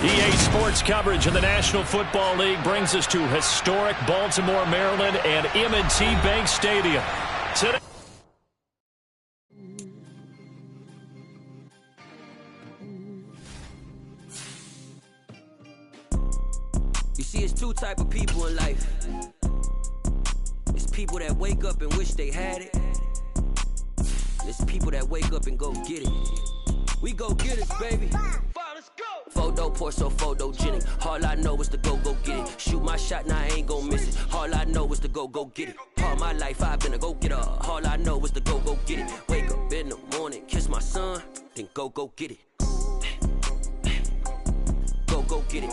EA Sports coverage of the National Football League brings us to historic Baltimore, Maryland, and M&T Bank Stadium. Today, you see, it's two type of people in life. It's people that wake up and wish they had it. It's people that wake up and go get it. We go get it, baby. Let's go. Photo pour so photogenic. All I know is to go get it. Shoot my shot, now I ain't gon' miss it. All I know is to go get it. All my life I've been a go-getter. All I know is to go get it. Wake up in the morning, kiss my son, then go get it. Go get it.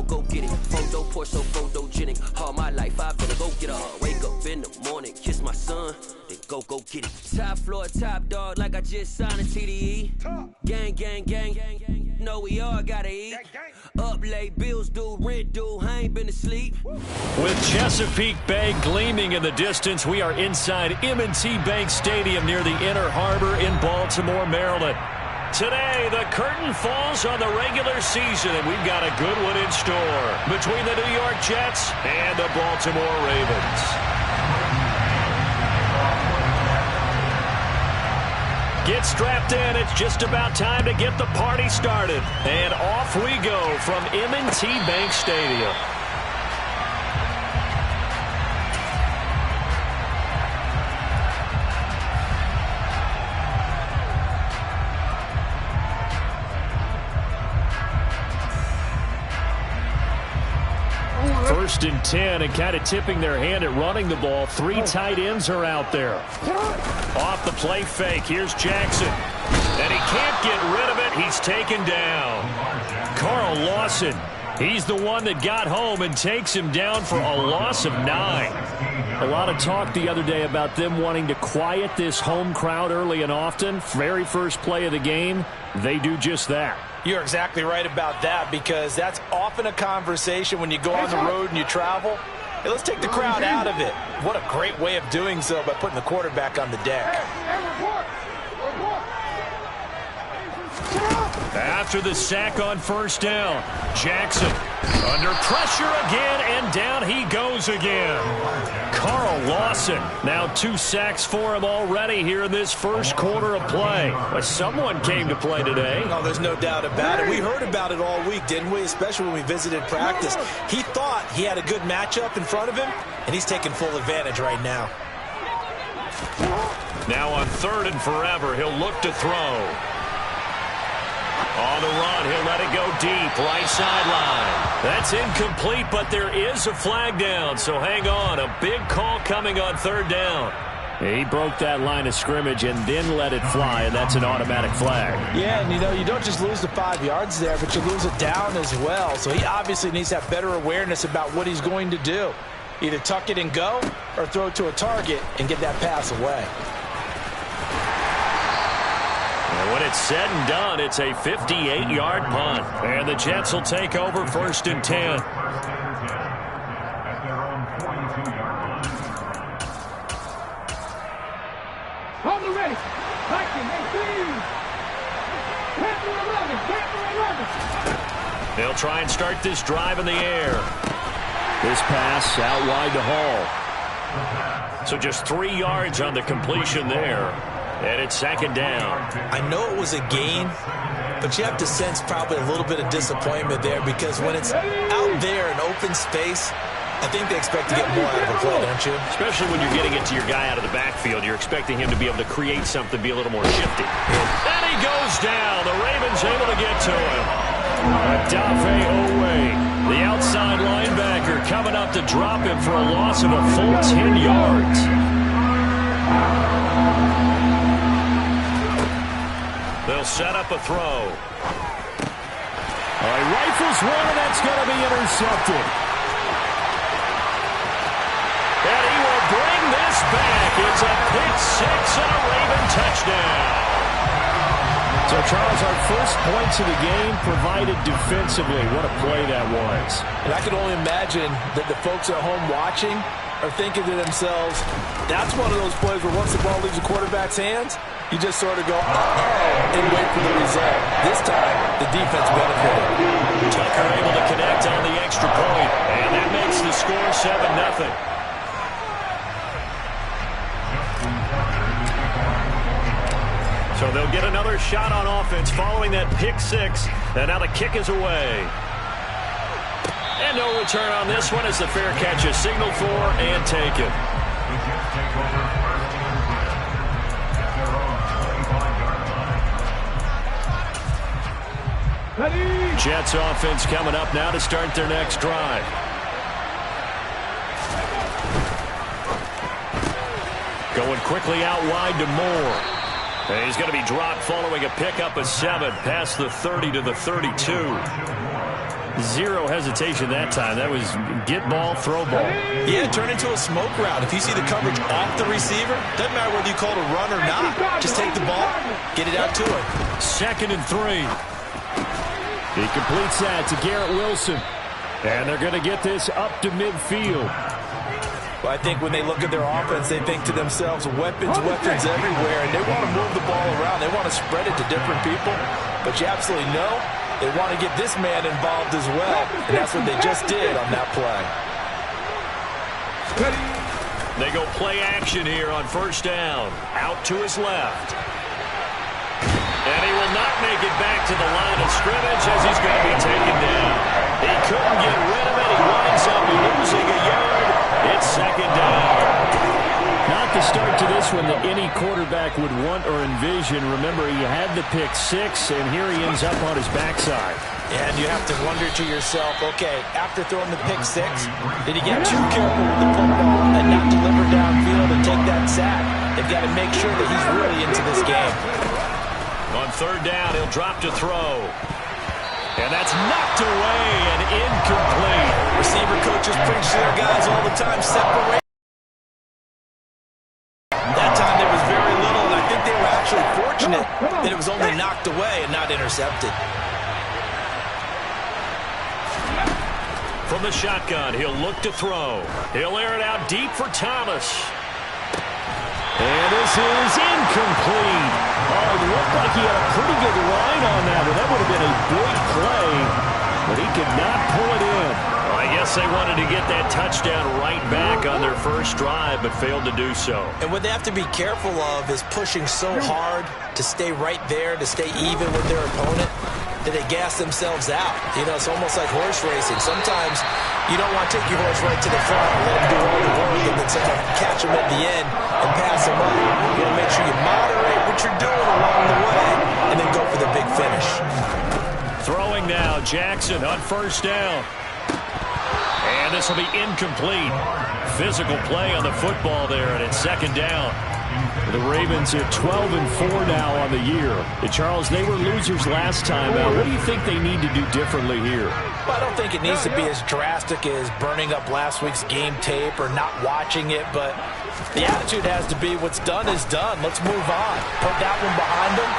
Go get it. Photo pour so photogenic. All my life I've been a go-getter. Wake up in the morning, kiss my son, then go get it. Top floor, top dog, like I just signed a TDE. Gang. Know we all gotta eat. Up late, bills due, rent due, I ain't been asleep. with Chesapeake Bay gleaming in the distance, we are inside M&T Bank Stadium near the Inner Harbor in Baltimore, Maryland. Today, the curtain falls on the regular season, and we've got a good one in store between the New York Jets and the Baltimore Ravens. Get strapped in. It's just about time to get the party started. And off we go from M&T Bank Stadium. First and 10, and kind of tipping their hand at running the ball. Three tight ends are out there. Off the play fake, here's Jackson. And he can't get rid of it. He's taken down. Carl Lawson, he's the one that got home and takes him down for a loss of 9. A lot of talk the other day about them wanting to quiet this home crowd early and often. Very first play of the game, they do just that. You're exactly right about that, because that's often a conversation when you go on the road and you travel. Hey, let's take the crowd out of it. What a great way of doing so by putting the quarterback on the deck. After the sack on first down, Jackson under pressure again, and down he goes again. Carl Lawson, now 2 sacks for him already here in this first quarter of play. But someone came to play today. Oh, there's no doubt about it. We heard about it all week, didn't we? Especially when we visited practice. He thought he had a good matchup in front of him, and he's taking full advantage right now. Now on 3rd and forever, he'll look to throw. On the run, he'll let it go deep, right sideline. That's incomplete, but there is a flag down, so hang on. A big call coming on 3rd down. He broke that line of scrimmage and then let it fly, and that's an automatic flag. Yeah, and you don't just lose the 5 yards there, but you lose it down as well. So he obviously needs to have better awareness about what he's going to do. Either tuck it and go, or throw it to a target and get that pass away. And when it's said and done, it's a 58-yard punt. And the Jets will take over 1st and 10. They'll try and start this drive in the air. This pass out wide to Hall. So just 3 yards on the completion there. And it's 2nd down. I know it was a gain, but you have to sense probably a little bit of disappointment there, because when it's out there in open space, I think they expect to get more out of a play, don't you? Especially when you're getting it to your guy out of the backfield. You're expecting him to be able to create something, be a little more shifty. And he goes down. The Ravens able to get to him. Adafe Owe, the outside linebacker, coming up to drop him for a loss of a full 10 yards. They'll set up a throw. All right, rifles one, and that's going to be intercepted. And he will bring this back. It's a pick-6 and a Raven touchdown. So, Charles, our first points of the game provided defensively. What a play that was. And I can only imagine that the folks at home watching are thinking to themselves, that's one of those plays where once the ball leaves the quarterback's hands, You just sort of go, uh-oh, and wait for the result. This time, the defense benefited. Tucker able to connect on the extra point, and that makes the score 7-0. So they'll get another shot on offense following that pick six, and now the kick is away. And no return on this one as the fair catch is signaled for and taken. Jets offense coming up now to start their next drive. Going quickly out wide to Moore. And he's going to be dropped following a pickup of 7 past the 30 to the 32. Zero hesitation that time. That was get ball, throw ball. Yeah, turn into a smoke route. If you see the coverage off the receiver, doesn't matter whether you call it a run or not. Just take the ball, get it out to him. 2nd and 3. He completes that to Garrett Wilson. And they're going to get this up to midfield. Well, I think when they look at their offense, they think to themselves, weapons everywhere, and they want to move the ball around. They want to spread it to different people. But you absolutely know they want to get this man involved as well, and that's what they just did on that play. They go play action here on 1st down. Out to his left. And he will not make it back to the line of scrimmage as he's going to be taken down. He couldn't get rid of it. He winds up losing a yard. It's 2nd down. Not the start to this one that any quarterback would want or envision. Remember, he had the pick 6, and here he ends up on his backside. And you have to wonder to yourself, okay, after throwing the pick 6, did he get too careful with the football and not deliver downfield and take that sack? They've got to make sure that he's really into this game. On 3rd down, he'll drop to throw. And that's knocked away and incomplete. Receiver coaches preach to their guys all the time, separate. That time there was very little, and I think they were actually fortunate that it was only knocked away and not intercepted. From the shotgun, he'll look to throw. He'll air it out deep for Thomas. And this is incomplete. Oh, it looked like he had a pretty good line on that one. That would have been a big play, but he could not pull it in. Well, I guess they wanted to get that touchdown right back on their first drive, but failed to do so. And what they have to be careful of is pushing so hard to stay right there, to stay even with their opponent, that they gas themselves out. You know, it's almost like horse racing. Sometimes you don't want to take your horse right to the front and let him do all the work and then someone catch him at the end and pass him up. You want to make sure you moderate what you're doing along the way and then go for the big finish. Throwing now, Jackson on 1st down. And this will be incomplete. Physical play on the football there, and it's 2nd down. The Ravens are 12-4 now on the year. And Charles, they were losers last time out. What do you think they need to do differently here? Well, I don't think it needs to be as drastic as burning up last week's game tape or not watching it, but the attitude has to be what's done is done. Let's move on. Put that one behind them,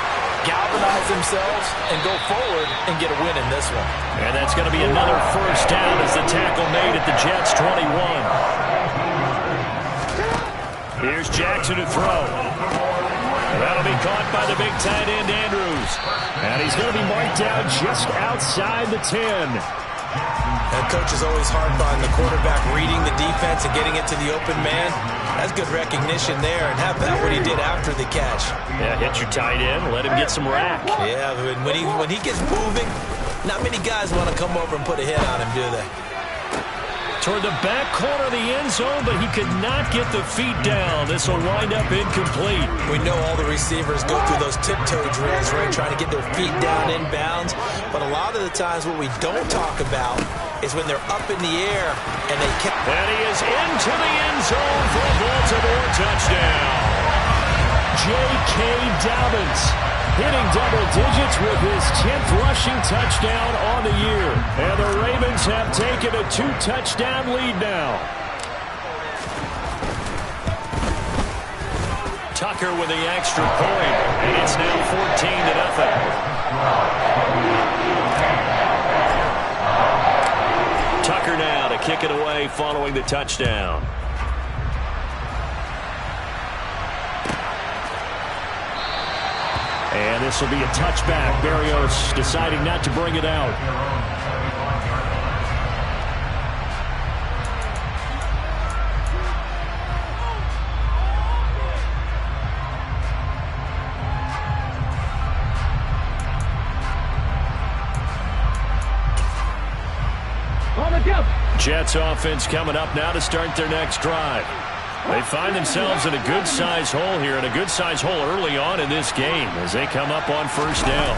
galvanize themselves, and go forward and get a win in this one. And that's going to be another 1st down as the tackle made at the Jets' 21. Here's Jackson to throw. That'll be caught by the big tight end, Andrews. And he's going to be marked down just outside the 10. That coach is always hard on the quarterback reading the defense and getting it to the open man. That's good recognition there. And how about what he did after the catch? Yeah, hit your tight end, let him get some rack. Yeah, when he gets moving, not many guys want to come over and put a hit on him, do they? Toward the back corner of the end zone, but he could not get the feet down. This will wind up incomplete. We know all the receivers go through those tiptoe drills, right, trying to get their feet down inbounds. But a lot of the times what we don't talk about is when they're up in the air and they can't. And he is into the end zone for a Baltimore touchdown. J.K. Dobbins hitting double digits with his 10th rushing touchdown on the year. And the Ravens have taken a 2-touchdown lead now. Tucker with the extra point, and it's now 14-0. Tucker now to kick it away following the And this will be a touchback. Berrios deciding not to bring it out. Jets offense coming up now to start their next drive. They find themselves in a good-sized hole here, and a good-sized hole early on in this game as they come up on first down.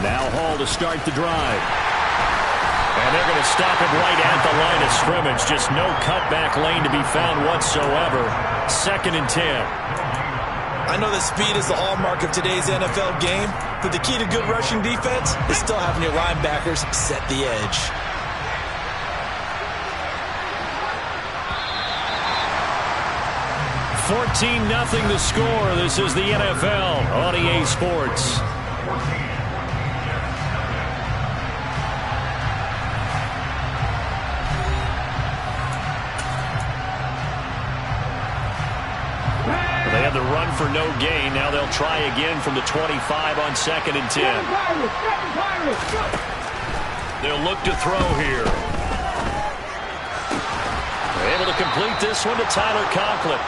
Now Hall to start the drive. And they're going to stop it right at the line of scrimmage. Just no cutback lane to be found whatsoever. 2nd and 10. I know that speed is the hallmark of today's NFL game, but the key to good rushing defense is still having your linebackers set the edge. 14-0 the score. This is the NFL on EA Sports. They had the run for no gain. Now they'll try again from the 25 on 2nd and 10. They'll look to throw here. Able to complete this one to Tyler Conklin.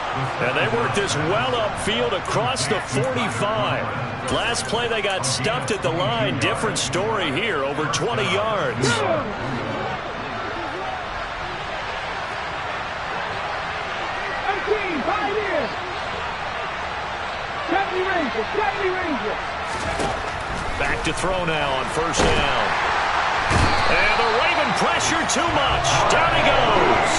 And they work this well upfield across the 45. Last play they got stuffed at the line. Different story here, over 20 yards. Back to throw now on first down. And the Raven pressure too much. Down he goes.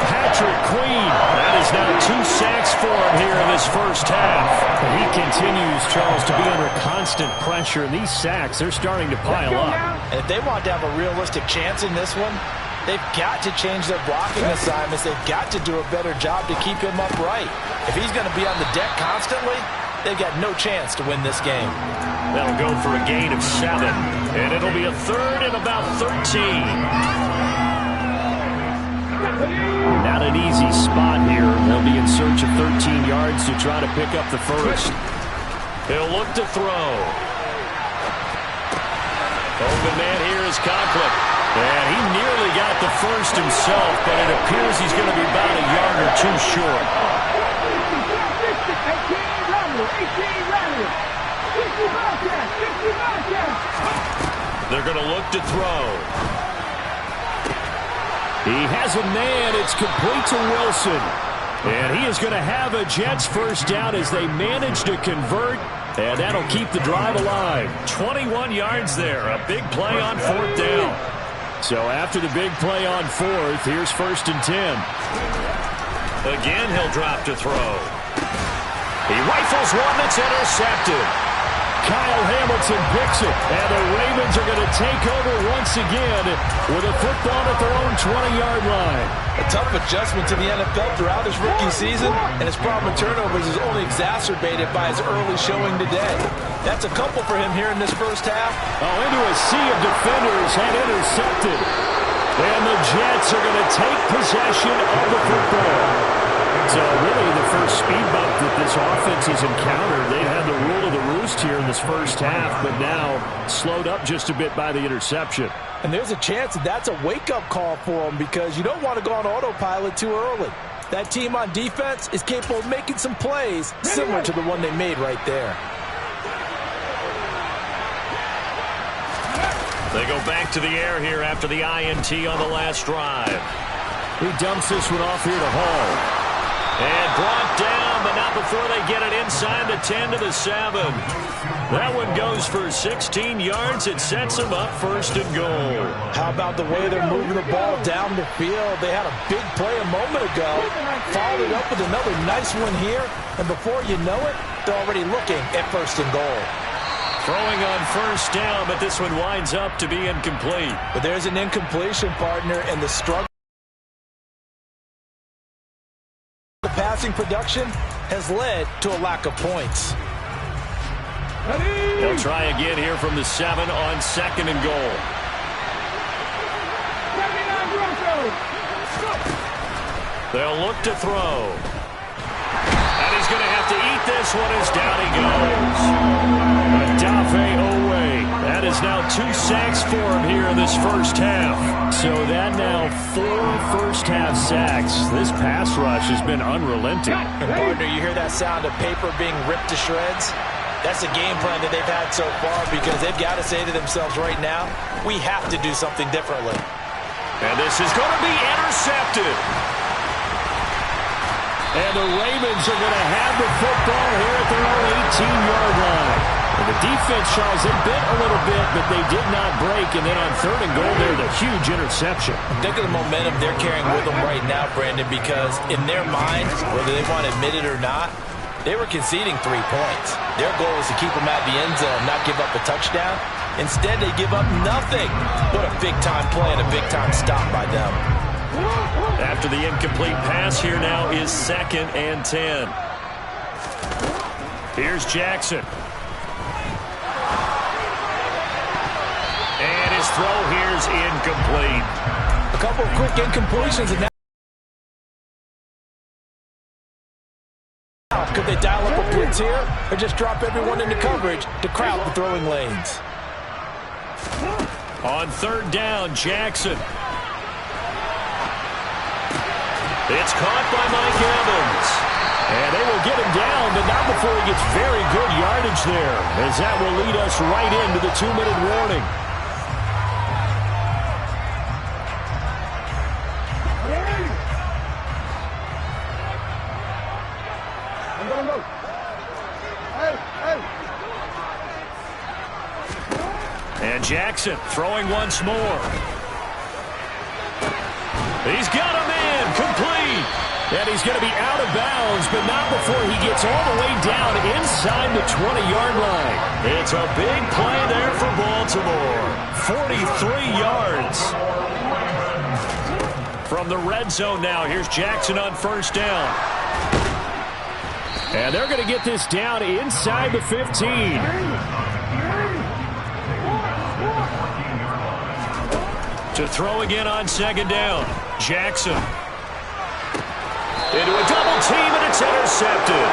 Patrick Queen. That is now 2 sacks for him here in this first half. He continues, Charles, to be under constant pressure. And these sacks, they're starting to pile up. And if they want to have a realistic chance in this one, they've got to change their blocking assignments. They've got to do a better job to keep him upright. If he's going to be on the deck constantly, they've got no chance to win this game. That'll go for a gain of 7. And it'll be a 3rd and about 13. Not an easy spot here. They'll be in search of 13 yards to try to pick up the first. He'll look to throw. Open man here is Conklin. And he nearly got the first himself, but it appears he's going to be about a yard or two short. They're going to look to throw. He has a man. It's complete to Wilson. And he is going to have a Jets first down as they manage to convert. And that'll keep the drive alive. 21 yards there. A big play on 4th down. So after the big play on 4th, here's 1st and 10. Again, he'll drop to throw. He rifles one that's intercepted. Kyle Hamilton picks it, and the Ravens are going to take over once again with a football at their own 20-yard line. A tough adjustment to the NFL throughout his rookie season, and his problem with turnovers is only exacerbated by his early showing today. That's a couple for him here in this first half. Oh, into a sea of defenders and intercepted. And the Jets are going to take possession of the football. So really the first speed bump that this offense has encountered. They had the rule of the roost here in this first half, but now slowed up just a bit by the interception. And there's a chance that that's a wake-up call for them because you don't want to go on autopilot too early. That team on defense is capable of making some plays similar to the one they made right there. They go back to the air here after the INT on the last drive. He dumps this one off here to Hall. And brought down, but not before they get it inside the 10 to the 7. That one goes for 16 yards. It sets them up 1st and goal. How about the way they're moving the ball down the field? They had a big play a moment ago. Followed it up with another nice one here. And before you know it, they're already looking at 1st and goal. Throwing on first down, but this one winds up to be incomplete. But there's an incompletion, partner, and the struggle. The passing production has led to a lack of points. They'll try again here from the 7 on 2nd and goal. They'll look to throw. And he's he's going to have to eat this one as down he goes. Adave away. That is now 2 sacks for him here in this first half. So that now 4 first-half sacks. This pass rush has been unrelenting. And partner, you hear that sound of paper being ripped to shreds? That's a game plan that they've had so far because they've got to say to themselves right now, we have to do something differently. And this is going to be intercepted. And the Ravens are going to have the football here at their own 18-yard line. And the defense, Charles, they bit a little bit, but they did not break. And then on 3rd and goal there, the huge interception. Think of the momentum they're carrying with them right now, Brandon, because in their mind, whether they want to admit it or not, they were conceding 3 points. Their goal was to keep them at the end zone, not give up a touchdown. Instead, they give up nothing. What a big-time play and a big-time stop by them. After the incomplete pass, here now is 2nd and 10. Here's Jackson. And his throw here is incomplete. A couple of quick incompletions, and now could they dial up a blitz here or just drop everyone into coverage to crowd the throwing lanes? On 3rd down, Jackson. It's caught by Mike Evans. And they will get him down, but not before he gets very good yardage there, as that will lead us right into the 2-minute warning. And Jackson throwing once more. He's got him in, complete. And he's going to be out of bounds, but not before he gets all the way down inside the 20-yard line. It's a big play there for Baltimore. 43 yards. From the red zone now, here's Jackson on 1st down. And they're going to get this down inside the 15. To throw again on 2nd down. Jackson. Into a double team, and it's intercepted.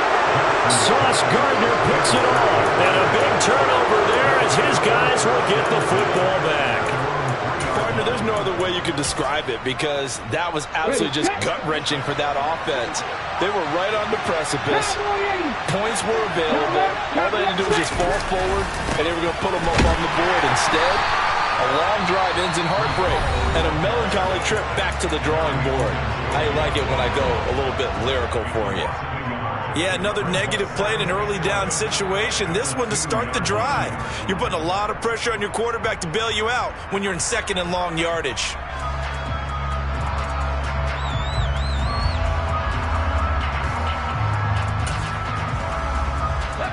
Sauce Gardner picks it off. And a big turnover there as his guys will get the football back. Partner, there's no other way you could describe it because that was absolutely just gut-wrenching for that offense. They were right on the precipice. Points were available. All they had to do was just fall forward, and they were going to put them up on the board. Instead, a long drive ends in heartbreak and a melancholy trip back to the drawing board. I like it when I go a little bit lyrical for you. Yeah, another negative play in an early down situation. This one to start the drive. You're putting a lot of pressure on your quarterback to bail you out when you're in 2nd and long yardage.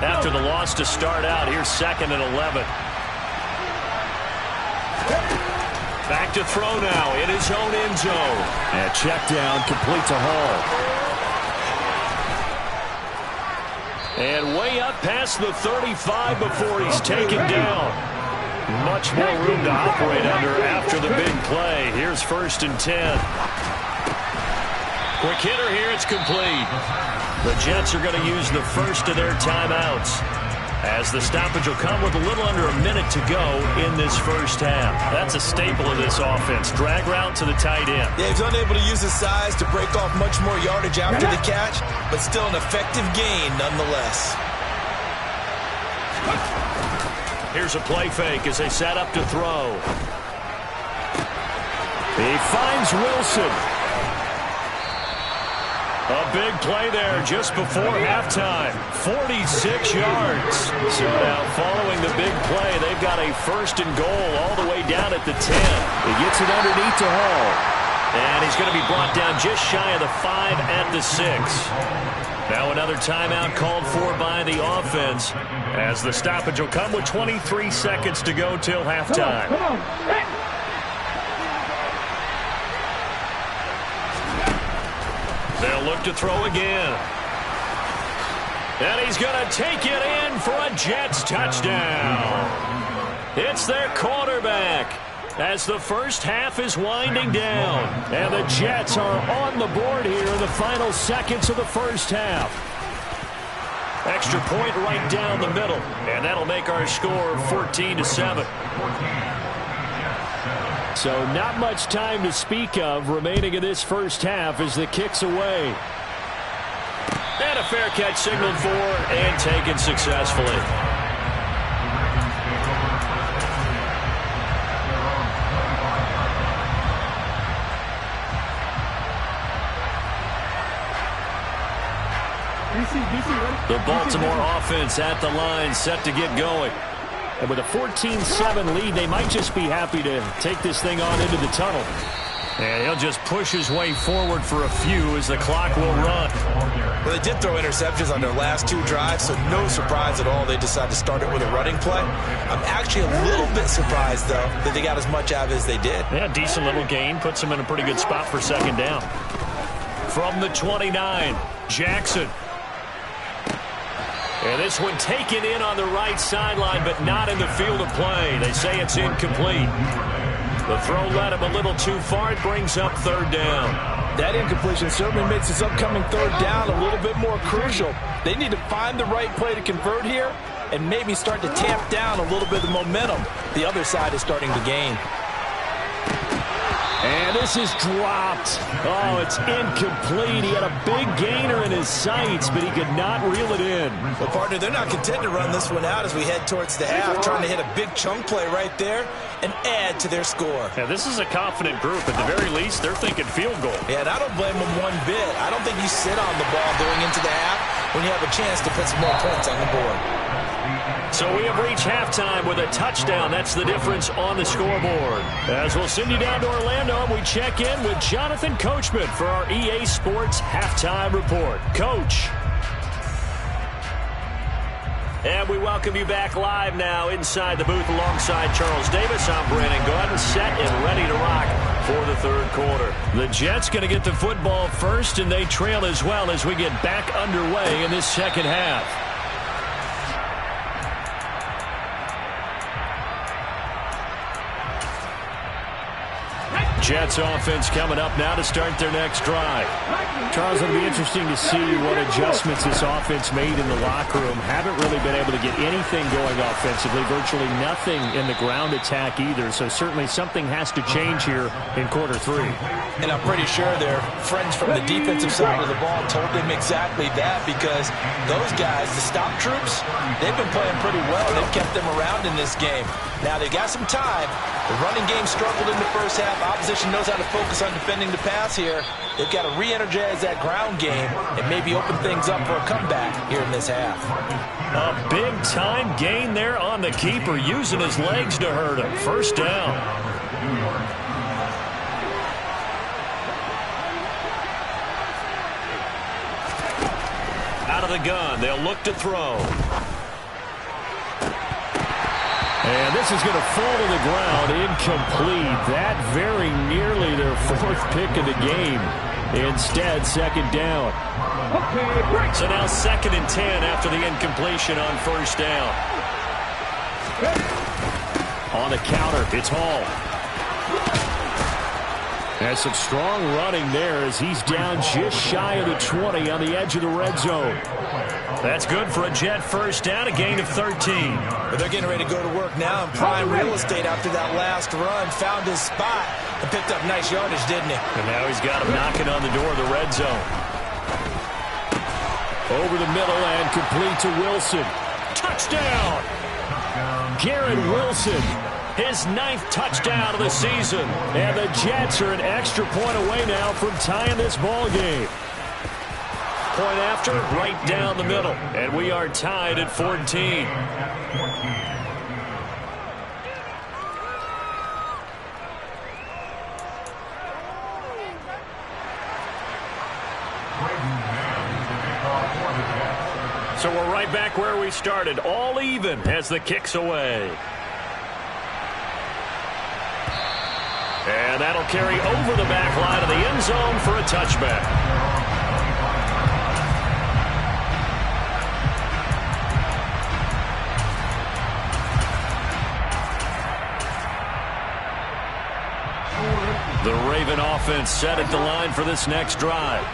After the loss to start out, here's 2nd and 11. Back to throw now in his own end zone. And check down, complete to Hall. And way up past the 35 before he's taken down. Much more room to operate under after the big play. Here's 1st and 10. Quick hitter here, it's complete. The Jets are going to use the first of their timeouts, as the stoppage will come with a little under a minute to go in this first half. That's a staple of this offense. Drag route to the tight end. Yeah, he's unable to use his size to break off much more yardage after the catch, but still an effective gain nonetheless. Here's a play fake as they set up to throw. He finds Wilson. A big play there just before halftime. 46 yards. So now following the big play, they've got a 1st and goal all the way down at the 10. He gets it underneath to Hall. And he's going to be brought down just shy of the 5 at the 6. Now another timeout called for by the offense, as the stoppage will come with 23 seconds to go till halftime. They'll look to throw again. And he's going to take it in for a Jets touchdown. It's their quarterback as the first half is winding down. And the Jets are on the board here in the final seconds of the first half. Extra point right down the middle, and that'll make our score 14-7. So not much time to speak of remaining in this first half as the kick's away. And a fair catch signaled for and taken successfully. The Baltimore offense at the line, set to get going. And with a 14-7 lead, they might just be happy to take this thing on into the tunnel. And he'll just push his way forward for a few as the clock will run. Well, they did throw interceptions on their last 2 drives, so no surprise at all they decided to start it with a running play. I'm actually a little bit surprised, though, that they got as much out of it as they did. Yeah, decent little gain. Puts them in a pretty good spot for second down. From the 29, Jackson. And this one taken in on the right sideline, but not in the field of play. They say it's incomplete. The throw led him a little too far. It brings up third down. That incompletion certainly makes this upcoming third down a little bit more crucial. They need to find the right play to convert here and maybe start to tamp down a little bit of momentum the other side is starting to gain. And this is dropped. Oh, it's incomplete. He had a big gainer in his sights, but he could not reel it in. Well, partner, they're not content to run this one out as we head towards the half, trying to hit a big chunk play right there and add to their score. Yeah, this is a confident group. At the very least, they're thinking field goal. Yeah, and I don't blame them one bit. I don't think you sit on the ball going into the half when you have a chance to put some more points on the board. So we have reached halftime with a touchdown. That's the difference on the scoreboard. As we'll send you down to Orlando, we check in with Jonathan Coachman for our EA Sports Halftime Report. Coach. And we welcome you back live now inside the booth alongside Charles Davis. I'm Brandon Gordon, set and ready to rock for the third quarter. The Jets going to get the football first, and they trail as well as we get back underway in this second half. Jets offense coming up now to start their next drive. Charles, it'll be interesting to see what adjustments this offense made in the locker room. Haven't really been able to get anything going offensively, virtually nothing in the ground attack either. So certainly something has to change here in quarter 3. And I'm pretty sure their friends from the defensive side of the ball told them exactly that, because those guys, the stop troops, they've been playing pretty well. They've kept them around in this game. Now they got some time. The running game struggled in the first half. Opposition knows how to focus on defending the pass here. They've got to re-energize that ground game and maybe open things up for a comeback here in this half. A big-time gain there on the keeper, using his legs to hurt him. First down. Out of the gun, they'll look to throw. And this is going to fall to the ground, incomplete. That very nearly their 4th pick of the game. Instead, second down. So now 2nd and 10 after the incompletion on first down. On the counter, it's Hall. There's some strong running there as he's down just shy of the 20 on the edge of the red zone. That's good for a Jet first down, a gain of 13. But they're getting ready to go to work now in prime real estate after that last run. Found his spot and picked up nice yardage, didn't he? And now he's got him knocking on the door of the red zone. Over the middle and complete to Wilson. Touchdown! Garrett Wilson. His 9th touchdown of the season. And the Jets are an extra point away now from tying this ball game. Point after, right down the middle. And we are tied at 14. So we're right back where we started, all even as the kick's away. And that'll carry over the back line of the end zone for a touchback. The Raven offense set at the line for this next drive.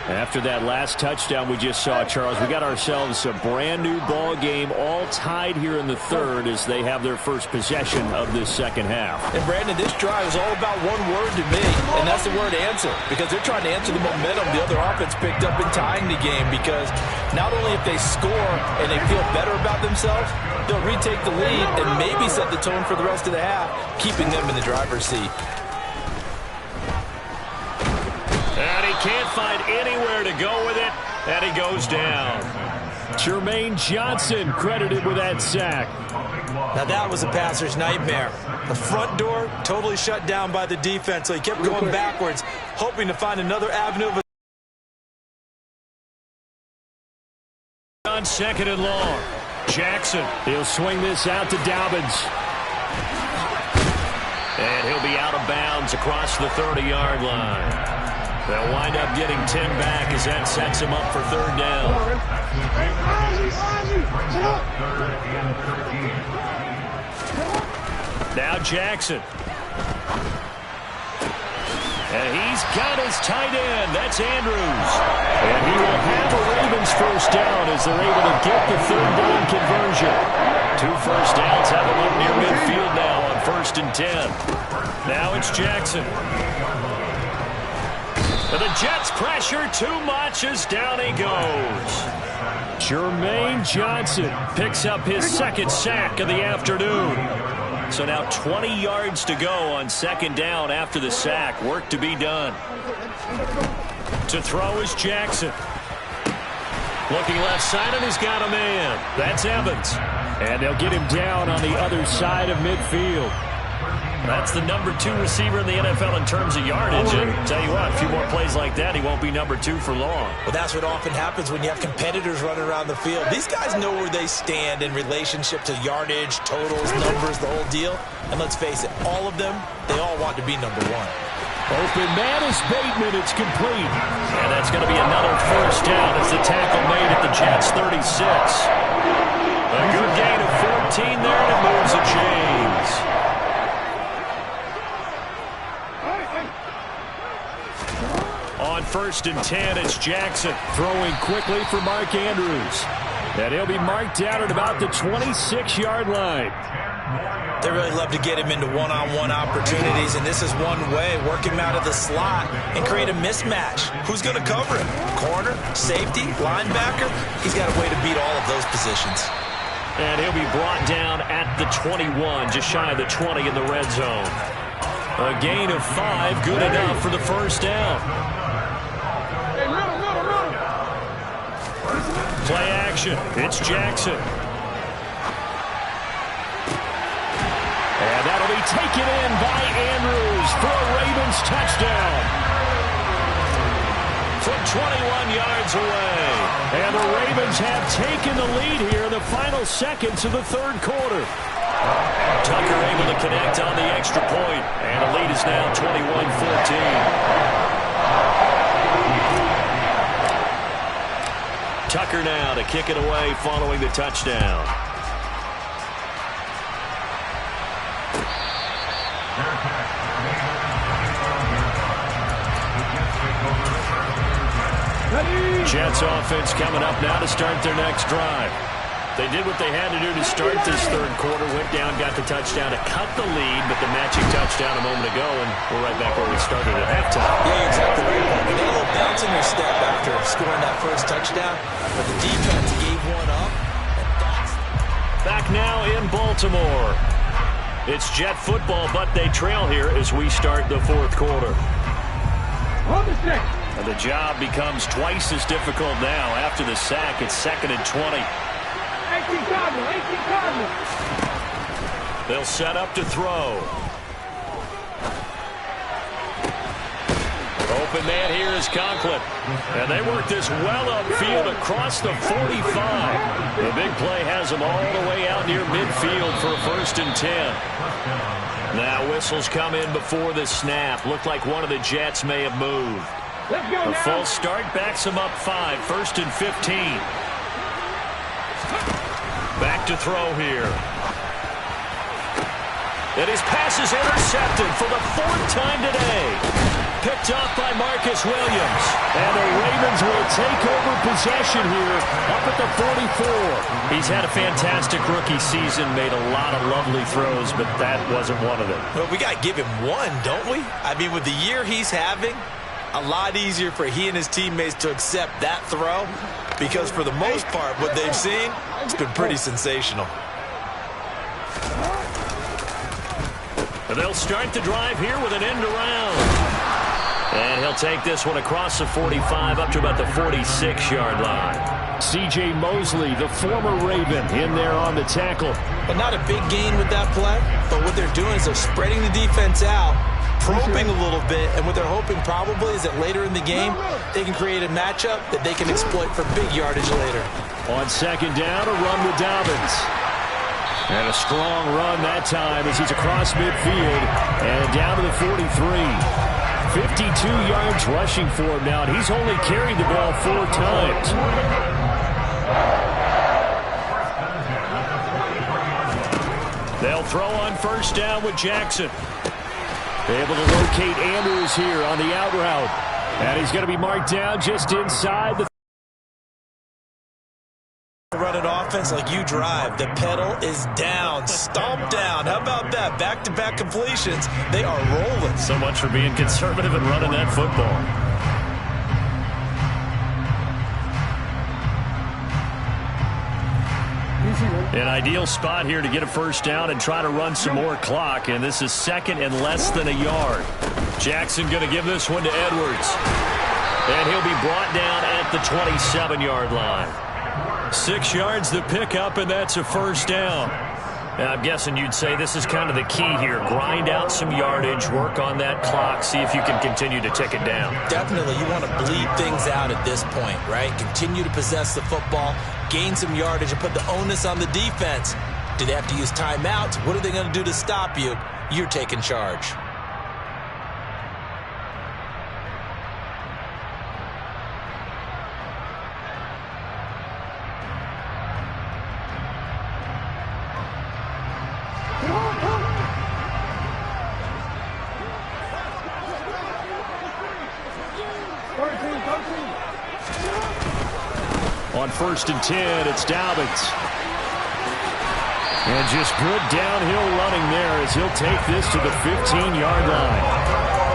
After that last touchdown we just saw, Charles, we got ourselves a brand new ball game, all tied here in the third as they have their first possession of this second half. And Brandon, this drive is all about one word to me, and that's the word answer, because they're trying to answer the momentum the other offense picked up in tying the game, because not only if they score and they feel better about themselves, they'll retake the lead and maybe set the tone for the rest of the half, keeping them in the driver's seat. And he can't find anywhere to go with it, and he goes down. Jermaine Johnson credited with that sack. Now that was a passer's nightmare. The front door totally shut down by the defense, so he kept going backwards, hoping to find another avenue of on 2nd and long. Jackson. He'll swing this out to Dobbins. And he'll be out of bounds across the 30-yard line. They'll wind up getting 10 back as that sets him up for 3rd down. Now Jackson. And he's got his tight end. That's Andrews. And he will have a Ravens first down as they're able to get the 3rd down conversion. 2 first downs have him up near midfield now on 1st and 10. Now it's Jackson. But the Jets pressure too much as down he goes. Jermaine Johnson picks up his 2nd sack of the afternoon. So now 20 yards to go on 2nd down after the sack. Work to be done. To throw is Jackson. Looking left side, and he's got a man. That's Evans. And they'll get him down on the other side of midfield. That's the number 2 receiver in the NFL in terms of yardage. And tell you what, a few more plays like that, he won't be number 2 for long. Well, that's what often happens when you have competitors running around the field. These guys know where they stand in relationship to yardage, totals, numbers, the whole deal. And let's face it, all of them, they all want to be number 1. Open man is Bateman. It's complete. And that's going to be another first down as the tackle made at the Jets' 36. A good gain of 14 there, and it moves the chains. On 1st and 10, it's Jackson. Throwing quickly for Mark Andrews. And he'll be marked down at about the 26-yard line. They really love to get him into one-on-one opportunities, and this is one way. Work him out of the slot and create a mismatch. Who's going to cover him? Corner, safety, linebacker? He's got a way to beat all of those positions. And he'll be brought down at the 21, just shy of the 20 in the red zone. A gain of 5, good enough for the first down. Play action. It's Jackson. And that'll be taken in by Andrews for a Ravens touchdown. From 21 yards away. And the Ravens have taken the lead here in the final seconds of the 3rd quarter. Tucker able to connect on the extra point. And the lead is now 21-14. Tucker now to kick it away following the touchdown. Jets offense coming up now to start their next drive. They did what they had to do to start this 3rd quarter. Went down, got the touchdown to cut the lead, but the matching touchdown a moment ago, and we're right back where we started at halftime. Yeah, you're exactly right. They got a little bounce in their step after scoring that first touchdown, but the defense gave one up. Back now in Baltimore. It's Jet football, but they trail here as we start the 4th quarter. And the job becomes twice as difficult now after the sack. It's 2nd and 20. They'll set up to throw. Open man here is Conklin. And they work this well upfield across the 45. The big play has them all the way out near midfield for a 1st and 10. Now whistles come in before the snap. Looked like one of the Jets may have moved. A false start backs them up 5. 1st and 15. Back to throw here. And his pass is intercepted for the 4th time today. picked off by Marcus Williams. And the Ravens will take over possession here up at the 44. He's had a fantastic rookie season, made a lot of lovely throws, but that wasn't one of them. Well, we got to give him one, don't we? I mean, with the year he's having, a lot easier for he and his teammates to accept that throw because for the most part, what they've seen, it's been pretty sensational. And they'll start the drive here with an end around. And he'll take this one across the 45 up to about the 46-yard line. C.J. Mosley, the former Raven, in there on the tackle. But not a big gain with that play. But what they're doing is they're spreading the defense out, probing a little bit, and what they're hoping probably is that later in the game, they can create a matchup that they can exploit for big yardage later. On second down, a run with Dobbins. And a strong run that time as he's across midfield and down to the 43. 52 yards rushing for him now, and he's only carried the ball 4 times. They'll throw on first down with Jackson. Able to locate Andrews here on the out route. And he's going to be marked down just inside the Running offense like you drive. The pedal is down. Stomp down. How about that? Back-to-back completions. They are rolling. So much for being conservative and running that football. An ideal spot here to get a first down and try to run some more clock. And this is second and less than a yard. Jackson going to give this one to Edwards. And he'll be brought down at the 27-yard line. 6 yards the pickup, and that's a first down. And I'm guessing you'd say this is kind of the key here. Grind out some yardage, work on that clock, see if you can continue to tick it down. Definitely, you want to bleed things out at this point, right? Continue to possess the football, gain some yardage, and put the onus on the defense. Do they have to use timeouts? What are they going to do to stop you? You're taking charge. On first and 10, it's Dobbins. And just good downhill running there as he'll take this to the 15-yard line.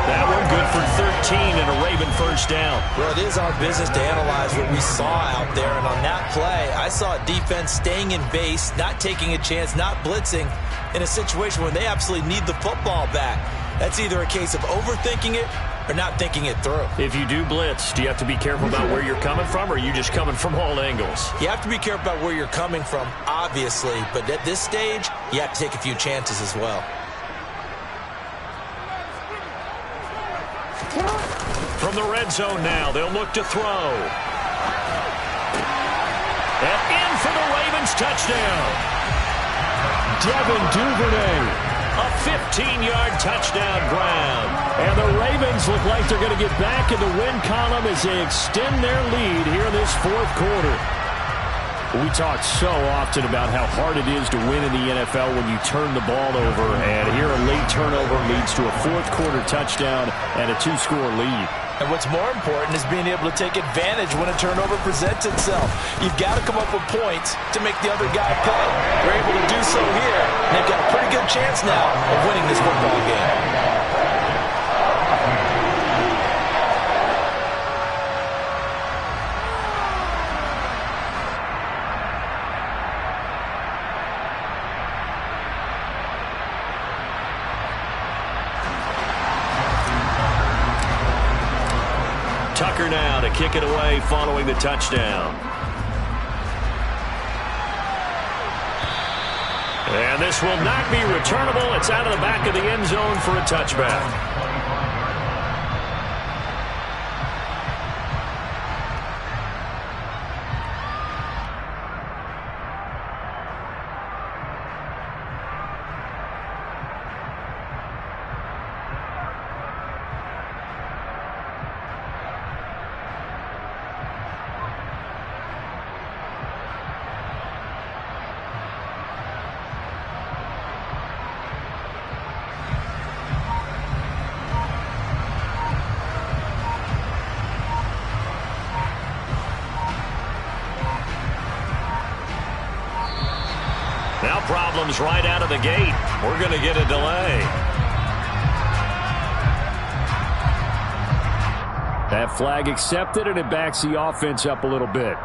That one good for 13 and a Raven first down. Well, it is our business to analyze what we saw out there. And on that play, I saw a defense staying in base, not taking a chance, not blitzing in a situation where they absolutely need the football back. That's either a case of overthinking it or not thinking it through. If you do blitz, do you have to be careful about where you're coming from, or are you just coming from all angles? You have to be careful about where you're coming from, obviously. But at this stage, you have to take a few chances as well. From the red zone now, they'll look to throw. And in for the Ravens touchdown. Devin Duvernay. A 15-yard touchdown ground. And the Ravens look like they're going to get back in the win column as they extend their lead here in this fourth quarter. We talk so often about how hard it is to win in the NFL when you turn the ball over. And here a late turnover leads to a fourth quarter touchdown and a 2-score lead. And what's more important is being able to take advantage when a turnover presents itself. You've got to come up with points to make the other guy pay. They're able to do so here, and they've got a pretty good chance now of winning this football game. Tucker now to kick it away following the touchdown. And this will not be returnable. It's out of the back of the end zone for a touchback. problems right out of the gate. We're going to get a delay. That flag accepted, and it backs the offense up a little bit.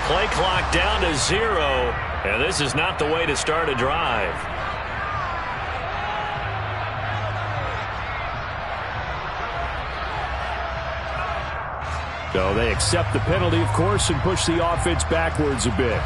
Play clock down to 0, and this is not the way to start a drive. So they accept the penalty, of course, and push the offense backwards a bit.